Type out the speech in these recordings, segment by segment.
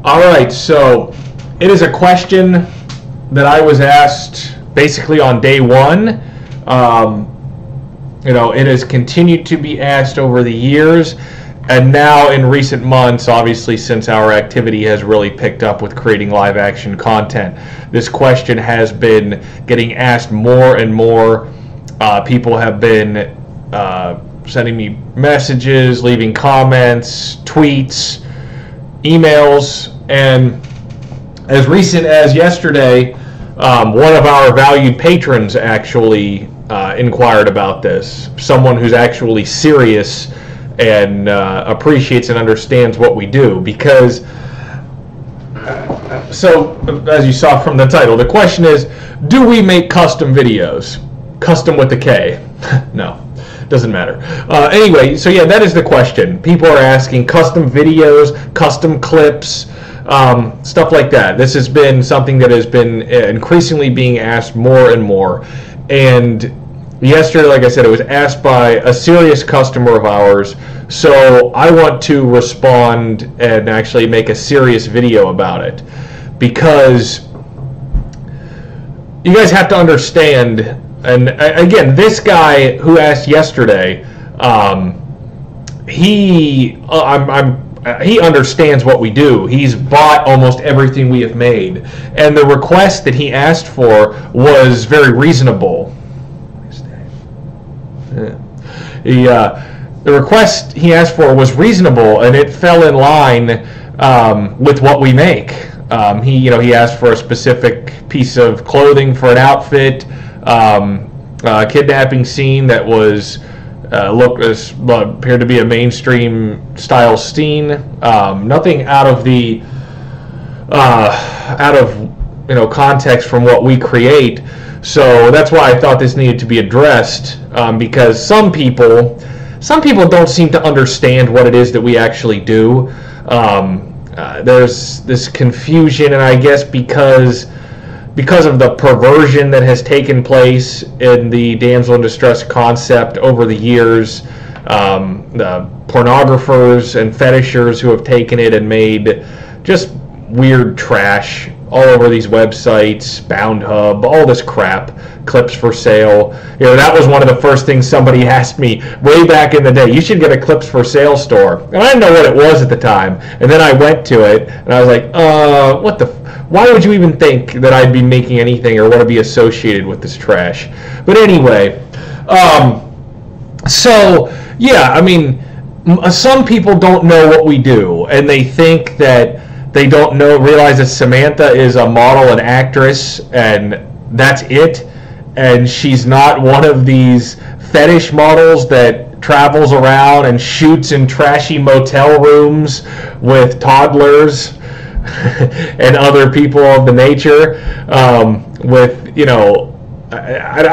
All right, so it is a question that I was asked basically on day one. It has continued to be asked over the years, and now in recent months, obviously since our activity has really picked up with creating live action content, this question has been getting asked more and more. People have been sending me messages, leaving comments, tweets, emails, and as recent as yesterday, one of our valued patrons actually inquired about this. Someone who's actually serious and appreciates and understands what we do. Because, so as you saw from the title, the question is, do we make custom videos? Custom with a K. No. Doesn't matter. Anyway, so yeah, that is the question. People are asking custom videos, custom clips, stuff like that. This has been something that has been increasingly being asked more and more. And yesterday, like I said, it was asked by a serious customer of ours. So I want to respond and actually make a serious video about it. Because you guys have to understand. And again, this guy who asked yesterday, he understands what we do. He's bought almost everything we have made, and the request that he asked for was very reasonable. The request he asked for was reasonable, and it fell in line with what we make. He asked for a specific piece of clothing for an outfit. Kidnapping scene that was appeared to be a mainstream style scene. Nothing out of the context from what we create. So that's why I thought this needed to be addressed, because some people don't seem to understand what it is that we actually do. There's this confusion, and I guess because of the perversion that has taken place in the damsel in distress concept over the years, the pornographers and fetishers who have taken it and made just weird trash all over these websites, BoundHub, all this crap, clips for sale. That was one of the first things somebody asked me way back in the day. You should get a clips for sale store. And I didn't know what it was at the time. And then I went to it, and I was like, what the... Why would you even think that I'd be making anything or want to be associated with this trash? But anyway, so yeah, I mean, some people don't know what we do, and they think that they don't realize that Samantha is a model and actress, and that's it, and she's not one of these fetish models that travels around and shoots in trashy motel rooms with toddlers and other people of the nature, I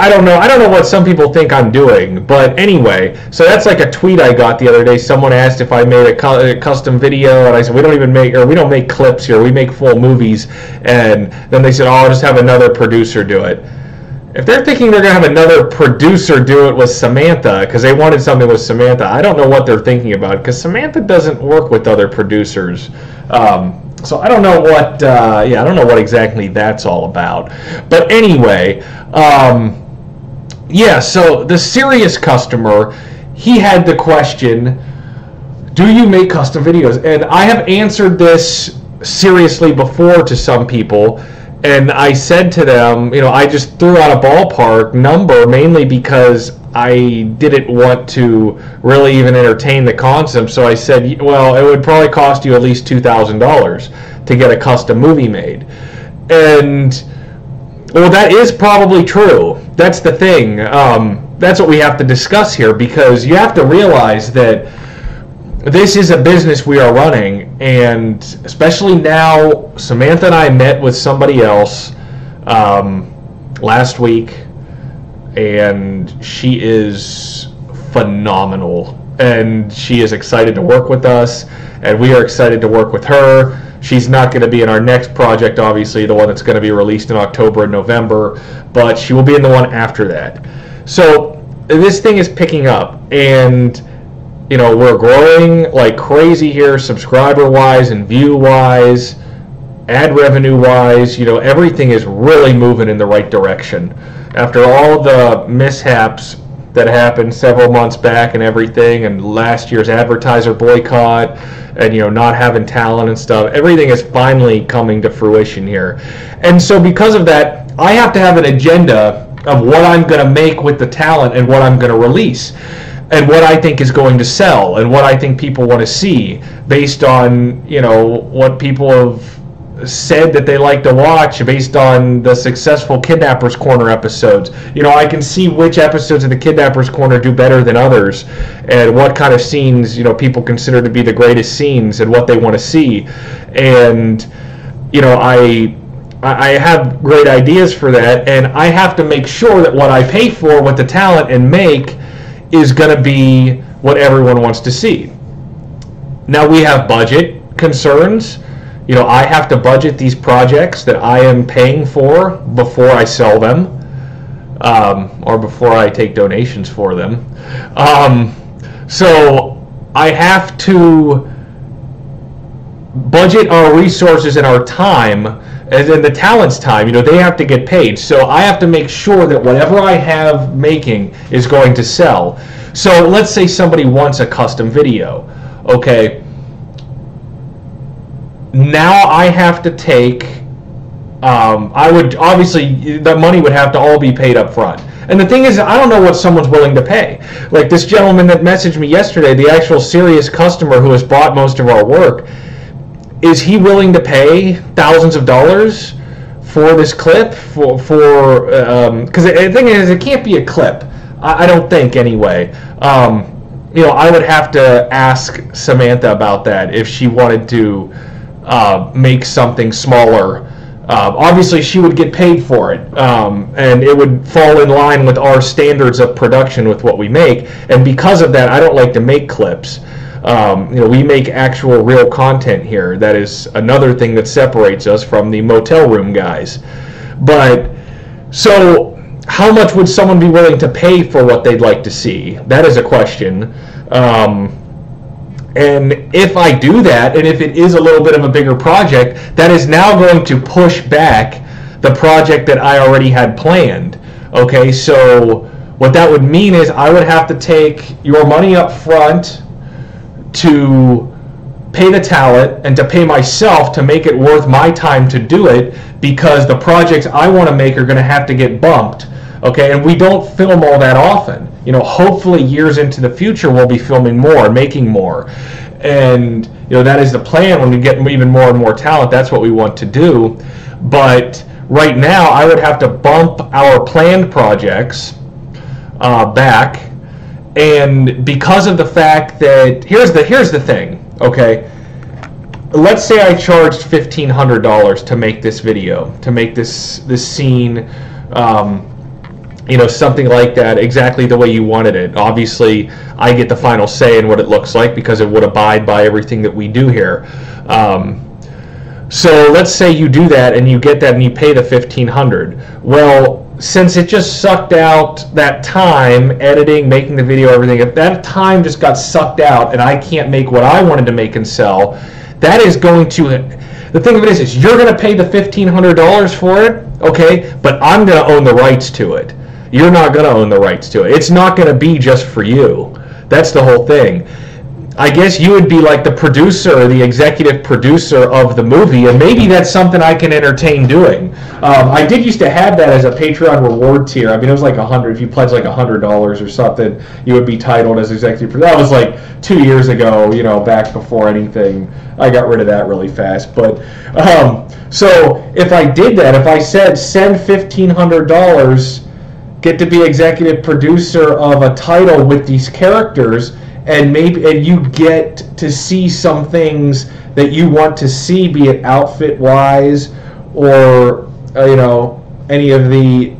don't know what some people think I'm doing, but anyway, so that's like a tweet I got the other day. Someone asked if I made a custom video, and I said we don't make clips here, we make full movies. And then they said, I'll just have another producer do it. If they're thinking they're going to have another producer do it with Samantha because they wanted something with Samantha, I don't know what they're thinking about, because Samantha doesn't work with other producers. So I don't know what, I don't know what exactly that's all about. But anyway, so the serious customer, he had the question, do you make custom videos? And I have answered this seriously before to some people, and I said to them, I just threw out a ballpark number mainly because I didn't want to really even entertain the concept. So I said, well, it would probably cost you at least $2,000 to get a custom movie made. And, well, that is probably true. That's the thing. That's what we have to discuss here, because you have to realize that this is a business we are running, and especially now, Samantha and I met with somebody else last week, and she is phenomenal, and she is excited to work with us, and we are excited to work with her. She's not going to be in our next project, obviously, the one that's going to be released in October and November, but she will be in the one after that. So this thing is picking up, and we're growing like crazy here, subscriber-wise and view-wise. ad revenue wise, everything is really moving in the right direction. After all the mishaps that happened several months back and everything, and last year's advertiser boycott, and not having talent and stuff, everything is finally coming to fruition here. And so because of that, I have to have an agenda of what I'm going to make with the talent and what I'm going to release, and what I think is going to sell, and what I think people want to see based on what people have said that they like to watch, based on the successful Kidnapper's Corner episodes. I can see which episodes of the Kidnapper's Corner do better than others, and what kind of scenes people consider to be the greatest scenes, and what they want to see. And I have great ideas for that, and I have to make sure that what I pay for with the talent and make is going to be what everyone wants to see. Now, we have budget concerns. I have to budget these projects that I am paying for before I sell them, or before I take donations for them. So I have to budget our resources and our time, and then the talent's time. They have to get paid. So I have to make sure that whatever I have making is going to sell. So let's say somebody wants a custom video. Okay. Now I have to take, I would, obviously, the money would have to all be paid up front. And the thing is, I don't know what someone's willing to pay. Like this gentleman that messaged me yesterday, the actual serious customer who has bought most of our work, is he willing to pay thousands of dollars for this clip? Because the thing is, it can't be a clip. I don't think, anyway. I would have to ask Samantha about that if she wanted to make something smaller. Obviously she would get paid for it, and it would fall in line with our standards of production with what we make, and because of that I don't like to make clips. We make actual real content here. That is another thing that separates us from the motel room guys. But so how much would someone be willing to pay for what they'd like to see? That is a question. And if I do that, and if it is a little bit of a bigger project, that is now going to push back the project that I already had planned. Okay, so what that would mean is I would have to take your money up front to pay the talent and to pay myself to make it worth my time to do it, because the projects I want to make are going to have to get bumped. Okay, and we don't film all that often. Hopefully years into the future we'll be filming more, making more. And that is the plan. When we get even more and more talent, that's what we want to do. But right now I would have to bump our planned projects back, and because of the fact that here's the thing, okay? Let's say I charged $1,500 to make this video, to make this scene, something like that, exactly the way you wanted it. Obviously, I get the final say in what it looks like because it would abide by everything that we do here. So let's say you do that and you get that and you pay the $1,500. Well, since it just sucked out that time, editing, making the video, everything, if that time just got sucked out and I can't make what I wanted to make and sell, that is going to... The thing of it is you're going to pay the $1,500 for it, okay, but I'm going to own the rights to it. You're not going to own the rights to it. It's not going to be just for you. That's the whole thing. I guess you would be like the producer, the executive producer of the movie, and maybe that's something I can entertain doing. I did used to have that as a Patreon reward tier. I mean, it was like $100. If you pledge like $100 or something, you would be titled as executive producer. That was like 2 years ago, back before anything. I got rid of that really fast. But so if I did that, if I said send $1,500, get to be executive producer of a title with these characters, and you get to see some things that you want to see, be it outfit wise or any of the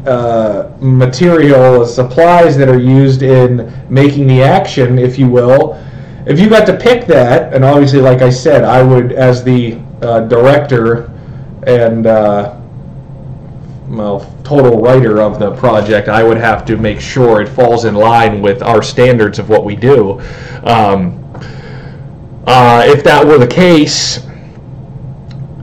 material supplies that are used in making the action, if you will. If you got to pick that, and obviously, like I said, I would, as the director and total writer of the project, I would have to make sure it falls in line with our standards of what we do. If that were the case,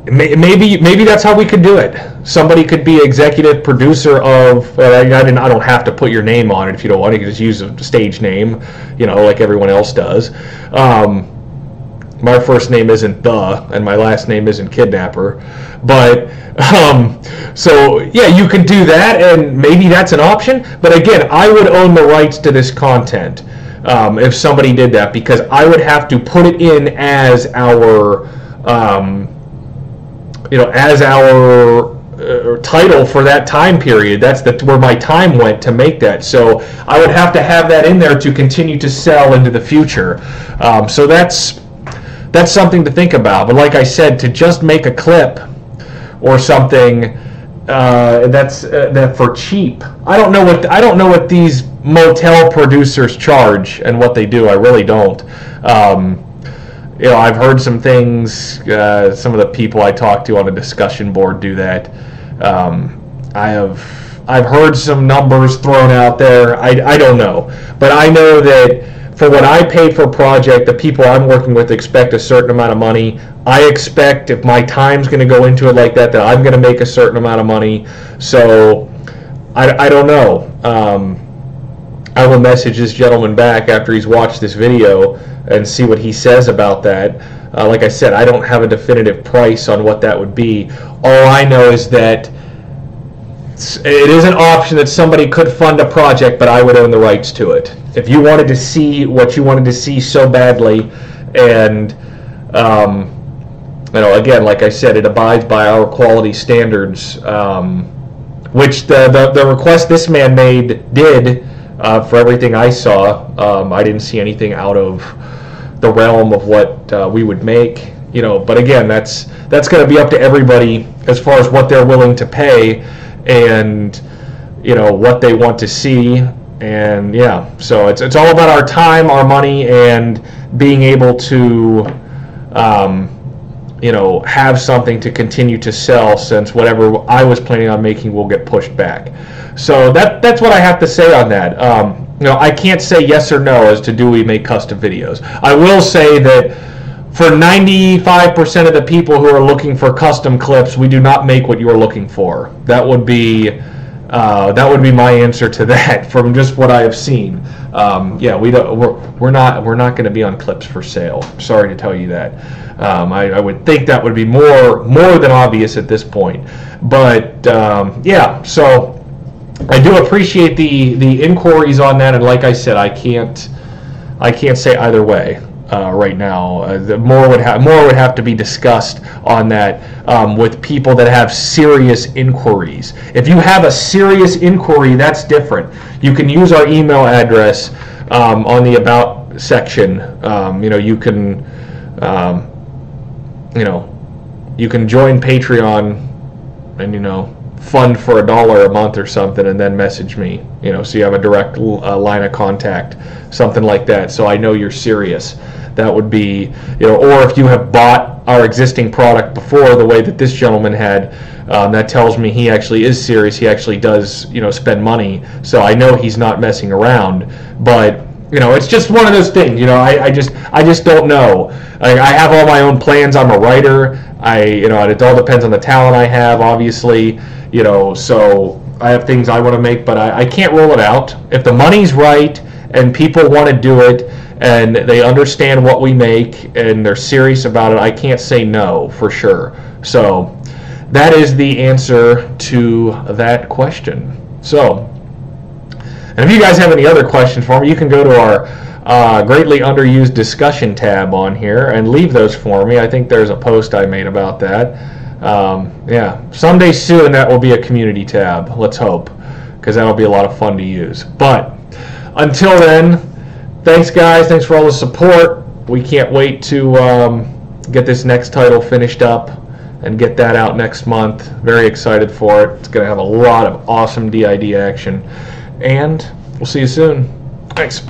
maybe that's how we could do it. Somebody could be executive producer of. I don't have to put your name on it if you don't want. You can just use a stage name, like everyone else does. My first name isn't and my last name isn't Kidnapper, but so yeah, you could do that, and maybe that's an option. But again, I would own the rights to this content if somebody did that, because I would have to put it in as our title for that time period. That's where my time went to make that. So I would have to have that in there to continue to sell into the future. So that's something to think about. But like I said, to just make a clip or something that for cheap. I don't know what these motel producers charge and what they do. I really don't. I've heard some things. Some of the people I talk to on the discussion board do that. I've heard some numbers thrown out there. I don't know, but I know that for what I paid for a project, the people I'm working with expect a certain amount of money. I expect if my time's going to go into it like that I'm going to make a certain amount of money. So I don't know. I will message this gentleman back after he's watched this video and see what he says about that. Like I said, I don't have a definitive price on what that would be. All I know is that it is an option that somebody could fund a project, but I would own the rights to it. If you wanted to see what you wanted to see so badly, and again, like I said, it abides by our quality standards, which the request this man made did. For everything I saw, I didn't see anything out of the realm of what we would make. But again, that's going to be up to everybody as far as what they're willing to pay, and what they want to see. And yeah, so it's all about our time, our money, and being able to have something to continue to sell, since whatever I was planning on making will get pushed back. So that's what I have to say on that. I can't say yes or no as to do we make custom videos. I will say that for 95% of the people who are looking for custom clips, we do not make what you are looking for. That would be my answer to that from just what I have seen. Yeah, we're not going to be on clips for sale. Sorry to tell you that. I would think that would be more than obvious at this point. But yeah, so I do appreciate the inquiries on that, and like I said, I can't say either way right now. More would have to be discussed on that with people that have serious inquiries. If you have a serious inquiry, that's different. You can use our email address on the About section. You can you can join Patreon and fund for $1 a month or something, and then message me, so you have a direct line of contact, something like that, so I know you're serious. That would be, or if you have bought our existing product before, the way that this gentleman had, that tells me he actually is serious. He actually does, spend money, so I know he's not messing around. But it's just one of those things. I just don't know. I have all my own plans. I'm a writer. It all depends on the talent I have, obviously. So I have things I want to make, but I can't rule it out. If the money's right and people want to do it and they understand what we make and they're serious about it, I can't say no for sure. So that is the answer to that question. So, and if you guys have any other questions for me, you can go to our greatly underused discussion tab on here and leave those for me. I think there's a post I made about that. Yeah, someday soon that will be a community tab. Let's hope, because that'll be a lot of fun to use. But until then, thanks guys. Thanks for all the support. We can't wait to get this next title finished up and get that out next month. Very excited for it. It's going to have a lot of awesome DID action. And we'll see you soon. Thanks.